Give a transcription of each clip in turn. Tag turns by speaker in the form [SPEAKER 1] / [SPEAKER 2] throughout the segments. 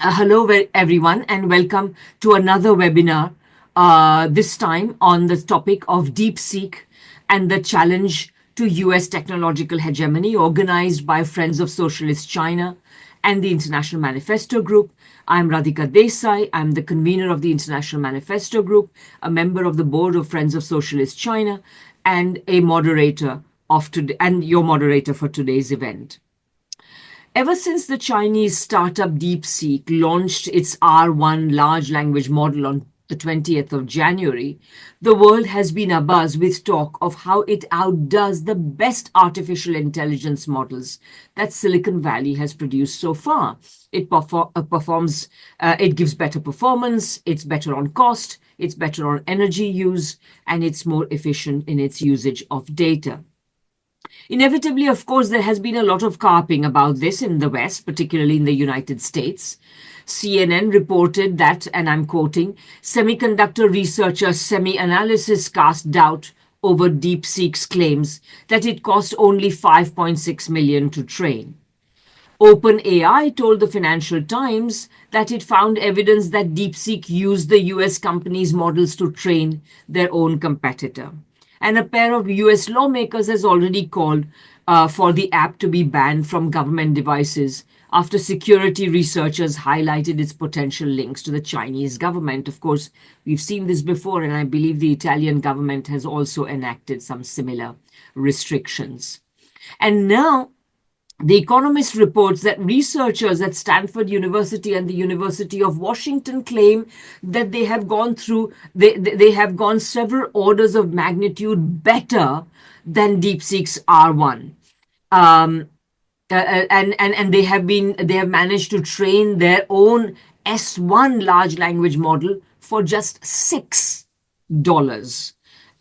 [SPEAKER 1] Hello, everyone, and welcome to another webinar, this time on the topic of DeepSeek and the challenge to US technological hegemony, organized by Friends of Socialist China and the International Manifesto Group. I'm Radhika Desai. I'm the convener of the International Manifesto Group, a member of the board of Friends of Socialist China, and a moderator of today, and your moderator for today's event. Ever since the Chinese startup DeepSeek launched its R1 large language model on the 20th of January, the world has been abuzz with talk of how it outdoes the best artificial intelligence models that Silicon Valley has produced so far. It gives better performance, it's better on cost, it's better on energy use, and it's more efficient in its usage of data. Inevitably, of course, there has been a lot of carping about this in the West, particularly in the United States. CNN reported that, and I'm quoting, semiconductor researcher SemiAnalysis cast doubt over DeepSeek's claims that it cost only $5.6 million to train. OpenAI told the Financial Times that it found evidence that DeepSeek used the US company's models to train their own competitor. And a pair of US lawmakers has already called for the app to be banned from government devices after security researchers highlighted its potential links to the Chinese government. Of course, we've seen this before, and I believe the Italian government has also enacted some similar restrictions. And now, The Economist reports that researchers at Stanford University and the University of Washington claim that they have gone several orders of magnitude better than DeepSeek's R1. And they have managed to train their own S1 large language model for just $6,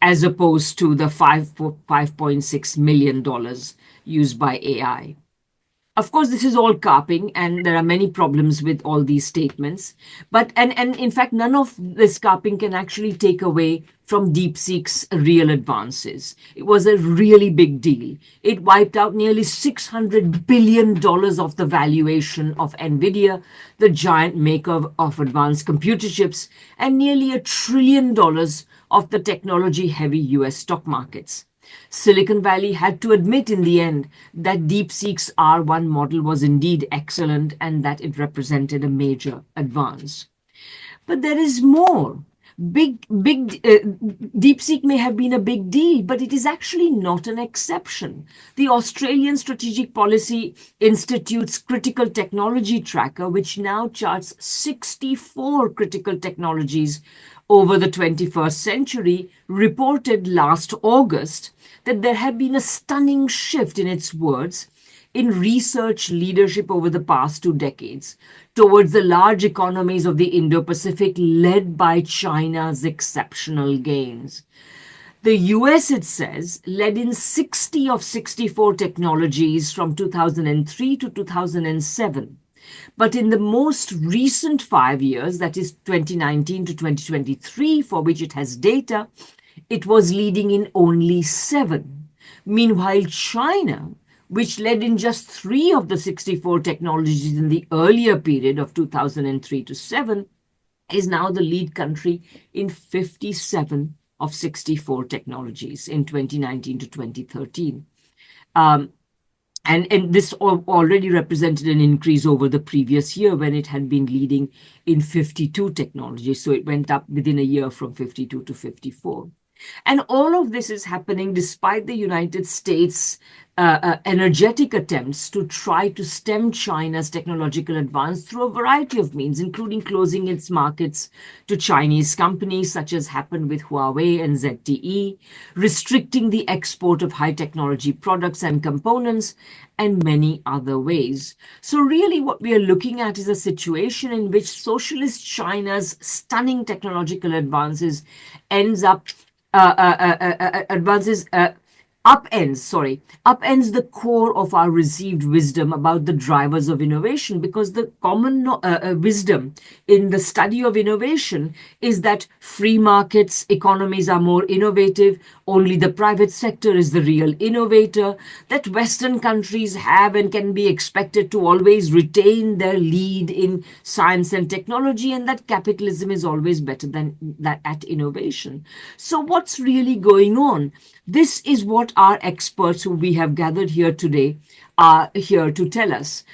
[SPEAKER 1] as opposed to the $5.6 million used by AI. Of course, this is all carping, and there are many problems with all these statements. But in fact, none of this carping can actually take away from DeepSeek's real advances. It was a really big deal. It wiped out nearly $600 billion of the valuation of Nvidia, the giant maker of advanced computer chips, and nearly $1 trillion of the technology-heavy US stock markets. Silicon Valley had to admit in the end that DeepSeek's R1 model was indeed excellent and that it represented a major advance. But there is more. DeepSeek may have been a big deal, but it is actually not an exception. The Australian Strategic Policy Institute's Critical Technology Tracker, which now charts 64 critical technologies over the 21st century, reported last August that there had been a stunning shift, in its words, in research leadership over the past 2 decades towards the large economies of the Indo-Pacific, led by China's exceptional gains. The US, it says, led in 60 of 64 technologies from 2003 to 2007. But in the most recent 5 years, that is 2019 to 2023, for which it has data, it was leading in only 7. Meanwhile, China, which led in just 3 of the 64 technologies in the earlier period of 2003 to 7, is now the lead country in 57 of 64 technologies in 2019 to 2013. And this already represented an increase over the previous year when it had been leading in 52 technologies. So it went up within a year from 52 to 54. And all of this is happening despite the United States' energetic attempts to try to stem China's technological advance through a variety of means, including closing its markets to Chinese companies, such as happened with Huawei and ZTE, restricting the export of high technology products and components, and many other ways. So really what we are looking at is a situation in which socialist China's stunning technological advances upends the core of our received wisdom about the drivers of innovation, because the common wisdom in the study of innovation is that free markets economies are more innovative, only the private sector is the real innovator, that Western countries have and can be expected to always retain their lead in science and technology, and that capitalism is always better than that at innovation. So what's really going on? This is what our experts who we have gathered here today are here to tell us.